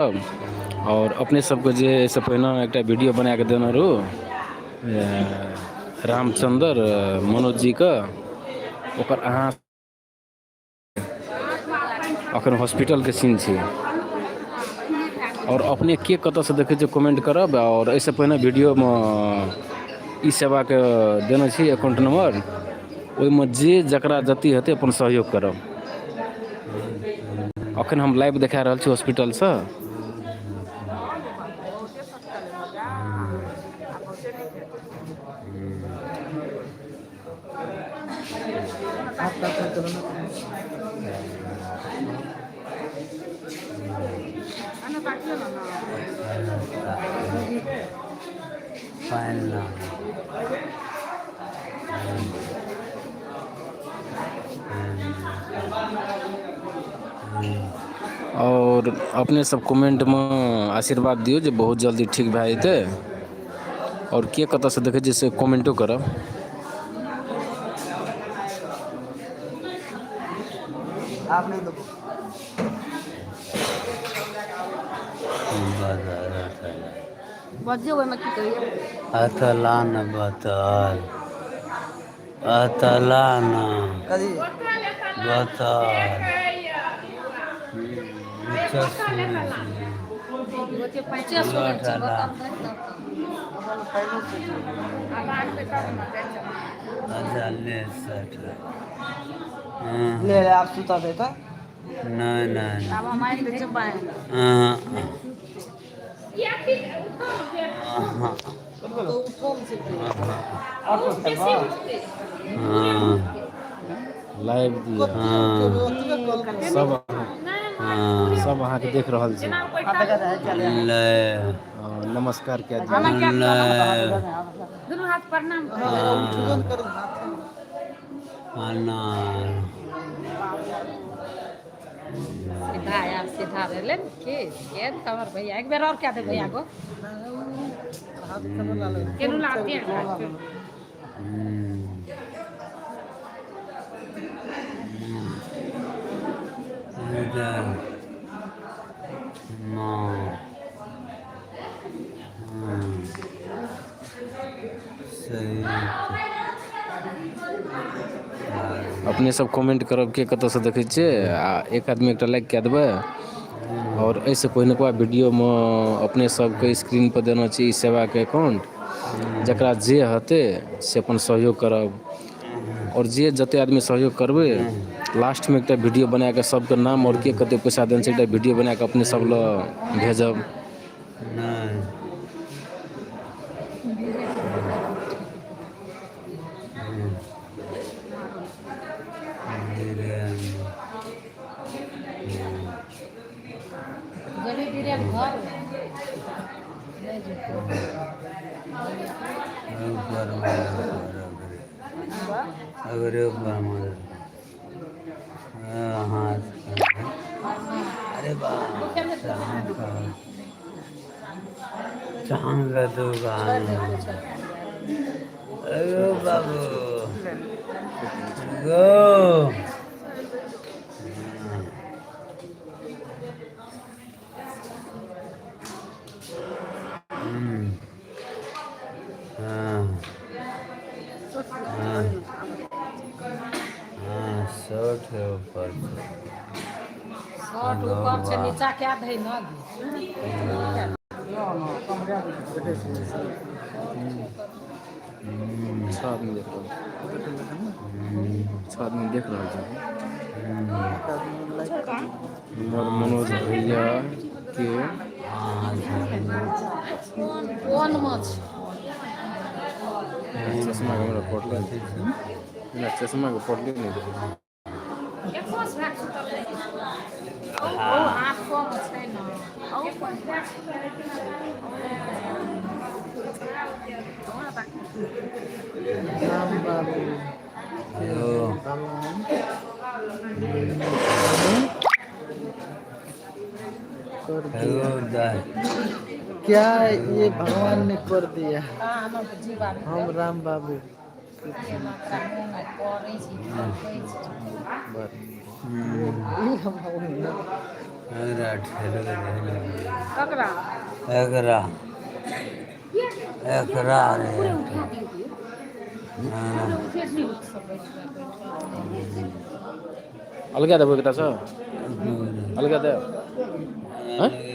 और अपने सबके जे से पहिने एकटा वीडियो बना के देने रहू रामचंद्र मनोज जी के ओकर अहाँ अखन हॉस्पिटल के सीन छै और अपने के कतऽ से देखै छियै कमेंट करब और एहिसँ पहिने वीडियो में ई सेवा के देने छी अकाउंट नंबर ओहिमे जे जकरा जति हेतै अपन सहयोग करब। अखन हम लाइव देखा रहल छी हॉस्पिटल से। और अपने सब कमेंट में आशीर्वाद दियो जे बहुत जल्दी ठीक भए जेतै और के कतऽ से देखै छै से कमेंटो करब। अतलान बतल अतलान बतल ले आप सुता देता नहीं नहीं लाइव दिया सब सब अहाँ के देख रहल छी। नमस्कार कह दियौ। दुनू हाथ प्रणाम सीधा यार सीधा रहले की के कवर भैया एक बेर और क्या दे भैया को केनु लाती है अपने सब कमेंट करब के कतऽ से देखै छियै आ एक आदमी एकटा लाइक कए देबै और एहिसँ पहिनुका वीडियो में अपने सबके स्क्रीन पर देना छी ई सेवा के अकाउंट जकरा जे हेतै से अपन सहयोग करब और जे जते आदमी सहयोग करबै लास्ट में एकटा वीडियो बना के सबके नाम और के कते पैसा देने छै एकटा वीडियो बना के अपने सब लग भेजब। जल्दी धीरे घर अगर अरे चांग दुकान अरे बाबू गो शर्ट है ऊपर शर्ट ऊपर से नीचा क्या धै न छह आदमी देख रहल छह आदमी देख रहल छै। मनोज भैया के कोन माछ चश्मा के हमरा पढ़ले ना चश्मा के पढ़ले नहीं देखै छी। एको से ओ हाथ कम छै न औ राम बाबू क्या ये भगवान ने कर दिया। हम राम बाबू ककरा एकरा एकरा रे अलगा देबो एकटा सँ अलगा दे हैं